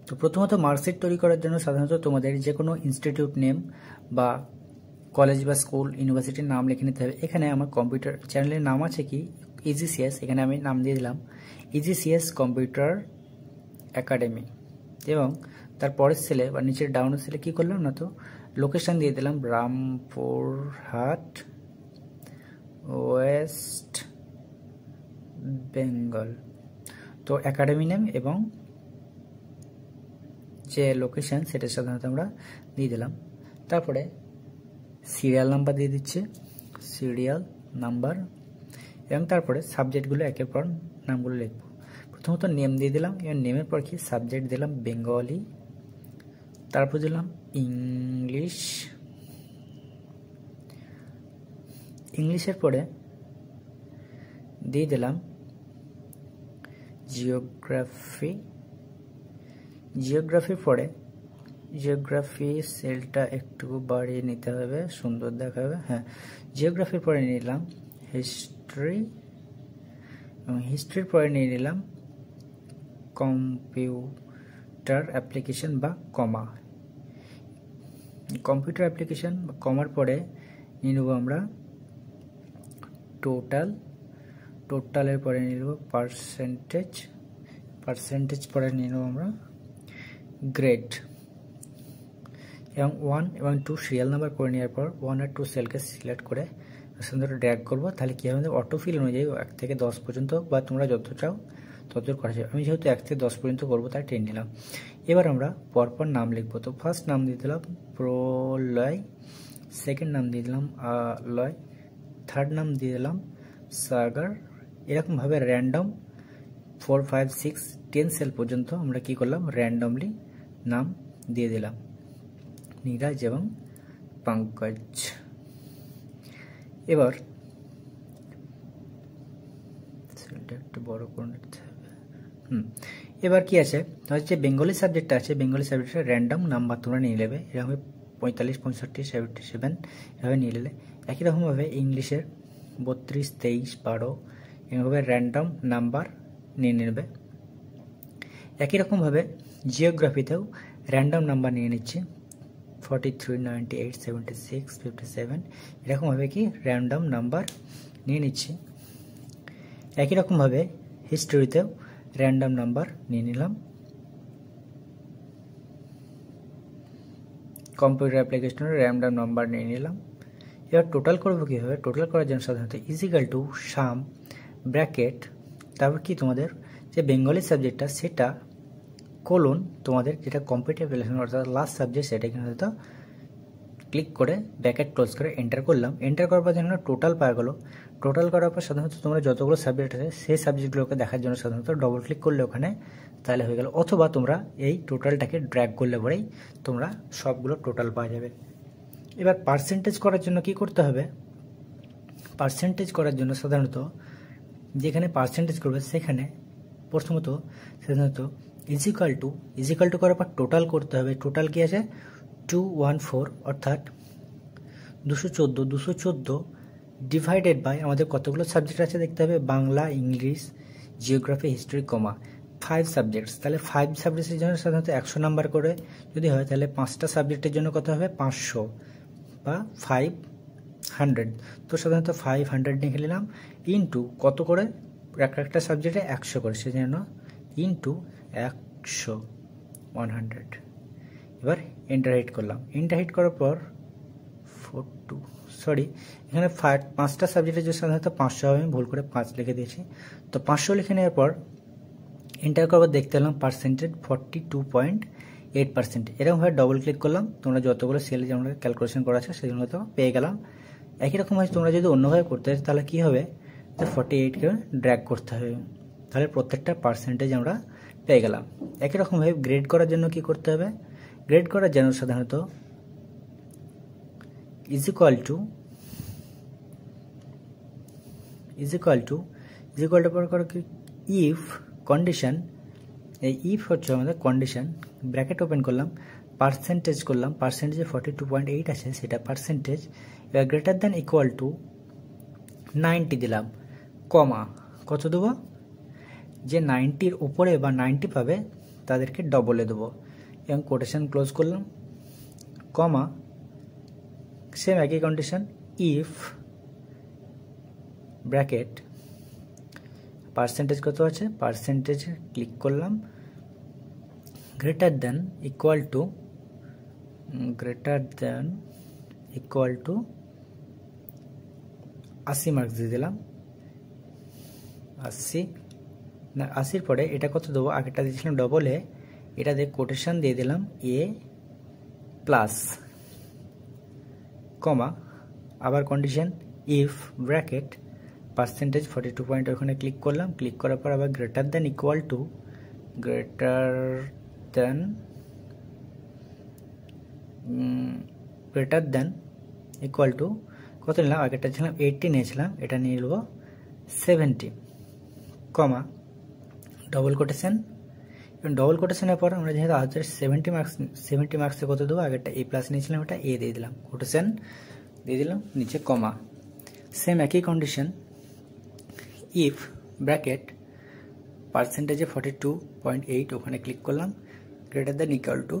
তো প্রথমত মার্কশিট তৈরি করার জন্য সাধারণত তোমাদের যে কোনো ইনস্টিটিউট নেম বা কলেজ বা স্কুল ইউনিভার্সিটির নাম লিখে নিতে হবে। এখানে আমার কম্পিউটার চ্যানেলের নাম আছে কি ইজিসিএস, এখানে আমি নাম দিয়ে দিলাম ইজিসিএস কম্পিউটার একাডেমি, এবং তারপরের সেলে বা নিচের ডাউনের সেলে কি করলাম না, তো লোকেশন দিয়ে দিলাম রামপুরহাট, ওয়েস্ট বেঙ্গল। তো একাডেমি নেম এবং যে লোকেশন সেটা সাধারণত আমরা দিয়ে দিলাম। তারপরে সিরিয়াল নাম্বার দিয়ে দিচ্ছে, সিরিয়াল নাম্বার, এবং তারপরে সাবজেক্টগুলো একের পর নামগুলো লিখব। প্রথমত নেম দিয়ে দিলাম, এবং নেমের পর কি সাবজেক্ট দিলাম বেঙ্গলি, তারপর দিলাম ইংলিশ, ইংলিশের পরে দিয়ে দিলাম জিওগ্রাফি, জিওগ্রাফির পরে জিওগ্রাফি সেলটা একটু বাড়িয়ে নিতে হবে, সুন্দর দেখাবে। হ্যাঁ, জিওগ্রাফির পরে নিয়ে নিলাম হিস্ট্রি, এবং হিস্ট্রির পরে নিয়ে নিলাম কম্পিউটার অ্যাপ্লিকেশন বা কমা। কম্পিউটার অ্যাপ্লিকেশন বা কমার পরে নিয়ে নেব আমরা টোটাল, টোটালের পরে নিয়ে নেব পার্সেন্টেজ, পার্সেন্টেজ পরে নিয়ে নেব আমরা গ্রেড, এবং 1 এবং 2 সিরিয়াল নাম্বার করে নেওয়ার পর 1 আর 2 সেলকে সিলেক্ট করে সুন্দর ড্র্যাগ করবো। তাহলে কি হবে, অটোফিল অনুযায়ী 1 থেকে 10 পর্যন্ত বা তোমরা যত চাও তত করা যাবে। আমি যেহেতু 1 থেকে 10 পর্যন্ত করবো তাই টেনে নিলাম। এবার আমরা পরপর নাম লিখবো। তো ফার্স্ট নাম দিয়ে দিলাম প্রলয়, সেকেন্ড নাম দিয়ে দিলাম আলয়, থার্ড নাম দিয়ে দিলাম সাগর। এরকমভাবে র্যান্ডম 4, 5, 6, 10 সেল পর্যন্ত আমরা কি করলাম, র্যান্ডমলি নাম দিয়ে দিলাম, নীরাজ এবং পঙ্কজ। এবার সেলটা একটু বড় করে নিতে হবে। এবার কি আছে, হচ্ছে বেঙ্গলি সাবজেক্টটা আছে, বেঙ্গলি সাবজেক্টের র্যান্ডম নাম্বার তোমরা নিয়ে নেবে, এরকম 45, 65, 77 এভাবে নিয়ে নিলে। একই রকমভাবে ইংলিশের 32, 23, 12 এভাবে র্যান্ডম নাম্বার নিয়ে নেবে। একই রকমভাবে জিওগ্রাফিতেও র্যান্ডম নাম্বার নিয়ে নিচ্ছে 43, 98, 76, 57 এরকমভাবে কি র্যান্ডম নাম্বার নিয়ে নিচ্ছি। একই রকমভাবে হিস্ট্রিতেও র্যান্ডম নাম্বার নিয়ে নিলাম। কম্পিউটার অ্যাপ্লিকেশনের র্যান্ডম নাম্বার নিয়ে নিলাম। এবার টোটাল করবো কীভাবে, টোটাল করার জন্য সাধারণত ইজিক্যাল টু সাম ব্র্যাকেট, তারপর কি তোমাদের যে বেঙ্গলি সাবজেক্টটা সেটা কোলন তোমাদের যেটা কম্পিউটার অ্যাপ্লিকেশন অর্থাৎ লাস্ট সাবজেক্ট সেটা কিন্তু হয়তো ক্লিক করে ব্র্যাকেট ক্লোজ করে এন্টার করলাম। এন্টার করার পর যেন টোটাল পাওয়া গেলো। টোটাল করার পর সাধারণত তোমরা যতগুলো সাবজেক্ট আছে সেই সাবজেক্টগুলোকে দেখার জন্য সাধারণত ডবল ক্লিক করলে ওখানে তাহলে হয়ে গেল, অথবা তোমরা এই টোটালটাকে ড্র্যাগ করলে পরেই তোমরা সবগুলো টোটাল পাওয়া যাবে। এবার পার্সেন্টেজ করার জন্য কি করতে হবে, পার্সেন্টেজ করার জন্য সাধারণত যেখানে পার্সেন্টেজ করবে সেখানে প্রথমত সাধারণত ইজিক্যাল টু করার পর টোটাল করতে হবে। টোটাল কি আছে 214 অর্থাৎ 214 ডিভাইডেড বাই আমাদের কতগুলো সাবজেক্ট আছে দেখতে হবে, বাংলা, ইংলিশ, জিওগ্রাফি, হিস্ট্রি, কমা 5 সাবজেক্টস। তাহলে 5 সাবজেক্টের জন্য সাধারণত 100 নাম্বার করে যদি হয় তাহলে 5টা সাবজেক্টের জন্য কত হবে 500 বা 500। তো সাধারণত 500 লিখে নিলাম, ইন্টু কত করে একটা সাবজেক্টে 100 করে, সেজন্য ইন্টু 100 100। এবার এন্টার হিট করলাম। এন্টার হিট করার পর 42 এখানে 5টা সাবজেক্টের জন্য সাধারণত 500 হবে, আমি ভুল করে 5 লিখে দিয়েছি। তো 500 লিখে নেওয়ার পর এন্টার করার দেখতে পেলাম পার্সেন্টেজ 42.8%। এরকমভাবে ডবল ক্লিক করলাম, তোমরা যতগুলো সেল আমরা ক্যালকুলেশন করা আছে সেগুলো তো পেয়ে গেলাম। একই রকমভাবে তোমরা যদি অন্যভাবে করতে চাও তাহলে কি হবে, 48কে ড্র্যাগ করতে হবে, তাহলে প্রত্যেকটা পার্সেন্টেজ আমরা পেয়ে গেলাম। একই রকমভাবে গ্রেড করার জন্য কি করতে হবে, গ্রেড করার জন্য সাধারণত ইজিক্যাল টু পর করো কি ইফ কন্ডিশন, এই ইফ হচ্ছে আমাদের কন্ডিশন, ব্র্যাকেট ওপেন করলাম, পার্সেন্টেজ করলাম, পার্সেন্টেজে 42.8 আছে সেটা পার্সেন্টেজ, এবার গ্রেটার দ্যান ইকুয়াল টু 90 দিলাম, কমা কত দেবো, যে 90-র উপরে বা 90 পাবে তাদেরকে ডবলে দেবো এবং কোটেশন ক্লোজ করলাম, কমা, সেম একই কন্ডিশন, ইফ ব্র্যাকেট পার্সেন্টেজ কত আছে, পার্সেন্টেজে ক্লিক করলাম, greater than equal to 80 marks দিয়ে দিলাম। 80 পরে এটা কত দেবো, আগেরটা দিয়েছিলাম ডবলে, এটা দিয়ে কোটেশন দিয়ে দিলাম এ প্লাস, কমা, আবার condition if bracket percentage 42 point, ওখানে ক্লিক করলাম, ক্লিক করার পর আবার গ্রেটার দেন ইকুয়াল টু কত নিলাম, আগেরটা ছিলাম 80 নিয়েছিলাম, এটা নিয়ে নেব 70, কমা, ডবল কোটেশন, এবং ডবল কোটেশনের পর আমরা যেহেতু 70 মার্কসে কত দেবো, আগেরটা এ প্লাস নিয়েছিলাম, এটা এ দিয়ে দিলাম, কোটেশন দিয়ে দিলাম, নিচে কমা, সেম একই কন্ডিশন, ইফ ব্র্যাকেট পার্সেন্টেজে 42.8, ওখানে ক্লিক করলাম, গ্রেটার দেন ইকুয়াল টু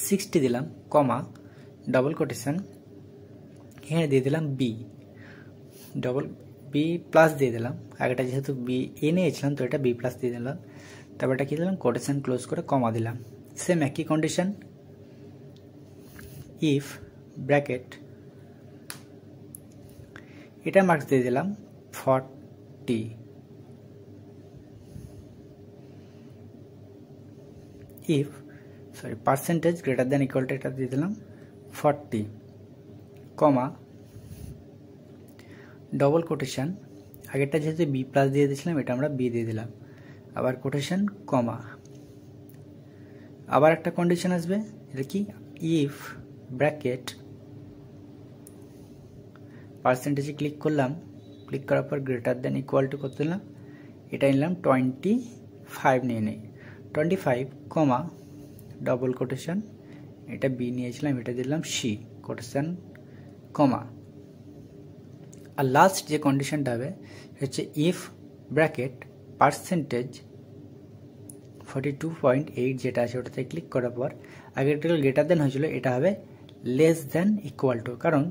60 দিলাম, কমা, ডবল কোটেশন, এখানে দিয়ে দিলাম বি প্লাস দিয়ে দিলাম, আগেটা যেহেতু বি এ নিয়েছিলাম তো এটা বি প্লাস দিয়ে দিলাম, তারপর এটা কি দিলাম, কোটেশন ক্লোজ করে কমা দিলাম, সেম একই কন্ডিশন, ইফ ব্র্যাকেট এটা মার্কস দিয়ে দিলাম 40, percentage greater than equal to এটা দিয়ে দিলাম 40, কমা, ডবল কোটেশন, আগেরটা যেহেতু বি প্লাস দিয়ে দিয়েছিলাম, এটা আমরা বি দিয়ে দিলাম, আবার কোটেশন, কমা, আবার একটা কন্ডিশন আসবে, এটা কি, ইফ ব্র্যাকেট পার্সেন্টেজে ক্লিক করলাম, ক্লিক করার পর গ্রেটার দেন ইকুয়াল টু কত দিলাম, এটা নিলাম 25 নিয়ে নেই, 25, কমা, ডবল কোটেশন, এটা বি নিয়েছিলাম, এটা দিলাম সি, কোটেশন, কমা, আর লাস্ট যে কন্ডিশনটা হবে হচ্ছে ইফ ব্র্যাকেট পার্সেন্টেজ 42.8 যেটা আছে ওটাতে ক্লিক করার পর আগেরটা গ্রেটার দেন হয়েছিল, এটা হবে লেস দেন ইকুয়াল টু, কারণ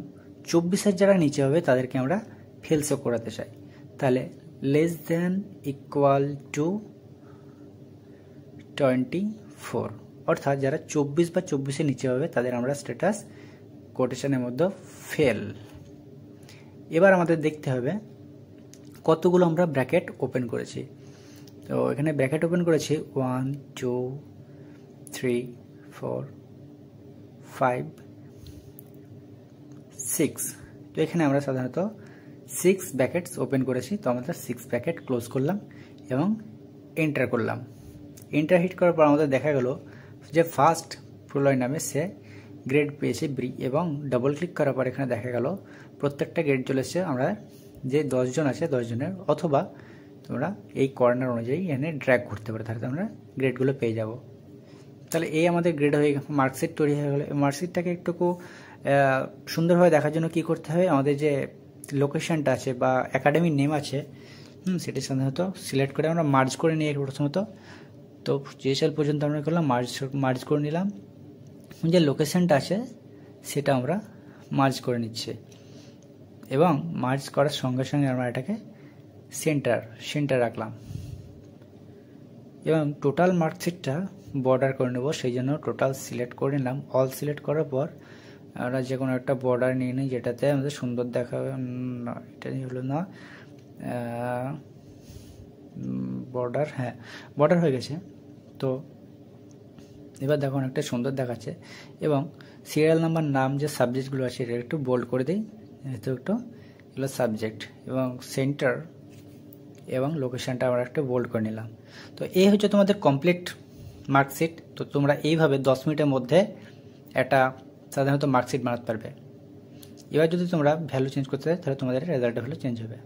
24-এর যারা নিচে হবে তাদেরকে আমরা ফেলসও করাতে চাই, তাহলে লেস দেন ইকুয়াল টু 24, অর্থাৎ যারা 24 বা 24-এর নিচে হবে তাদের আমরা স্ট্যাটাস কোটেশনের মধ্যে ফেল। এবার আমাদের দেখতে হবে কতগুলো আমরা ব্র্যাকেট ওপেন করেছি, তো এখানে ব্র্যাকেট ওপেন করেছি 1 2 3 4 5 6, তো এখানে আমরা সাধারণত 6 ব্র্যাকেটস ওপেন করেছি, তো আমরা 6 ব্র্যাকেট ক্লোজ করলাম এবং এন্টার করলাম। এন্টার হিট করার পর আমাদের দেখা গেল যে ফার্স্ট প্রলয় নামে সে গ্রেড পেয়েছে বি, এবং ডাবল ক্লিক করার পর এখানে দেখা গেল প্রত্যেকটা গ্রেড চলে এসেছে, আমরা যে 10 জন আছে 10 জনের, অথবা তোমরা এই কর্নার অনুযায়ী এখানে ড্র্যাগ করতে পারো, তাহলে আমরা গ্রেডগুলো পেয়ে যাব। তাহলে এই আমাদের গ্রেড হয়ে মার্কশিট তৈরি হয়ে গেলো। মার্কশিটটাকে একটু সুন্দরভাবে দেখার জন্য কি করতে হবে, আমাদের যে লোকেশনটা আছে বা একাডেমির নেম আছে সেটি সাধারণত সিলেক্ট করে আমরা মার্জ করে নিই প্রথমত, তো যে সাল পর্যন্ত আমরা করলাম মার্জ করে নিলাম, যে লোকেশনটা আছে সেটা আমরা মার্জ করে নিচ্ছি, এবং মার্জ করার সঙ্গে সঙ্গে আমরা এটাকে সেন্টার রাখলাম, এবং টোটাল মার্কশিটটা বর্ডার করে নেব, সেই জন্য টোটাল সিলেক্ট করে নিলাম। অল সিলেক্ট করার পর আমরা যে কোনো একটা বর্ডার নিয়ে নিই যেটাতে আমাদের সুন্দর দেখাবে, না এটা হলো না বর্ডার, হ্যাঁ বর্ডার হয়ে গেছে। তো এবার দেখো অনেকটা সুন্দর দেখাচ্ছে, এবং সিরিয়াল নাম্বার নাম যে সাবজেক্টগুলো আছে এটা একটু বোল্ড করে দিই, যেহেতু একটু এগুলো সাবজেক্ট, এবং সেন্টার এবং লোকেশনটা আমরা একটু বোল্ড করে নিলাম। তো এই হচ্ছে তোমাদের কমপ্লিট মার্কশিট। তো তোমরা এইভাবে 10 মিনিটের মধ্যে একটা সাধারণত মার্কশিট বানাতে পারবে। এবার যদি তোমরা ভ্যালু চেঞ্জ করতে চাও তাহলে তোমাদের রেজাল্টের ভ্যালু চেঞ্জ হবে।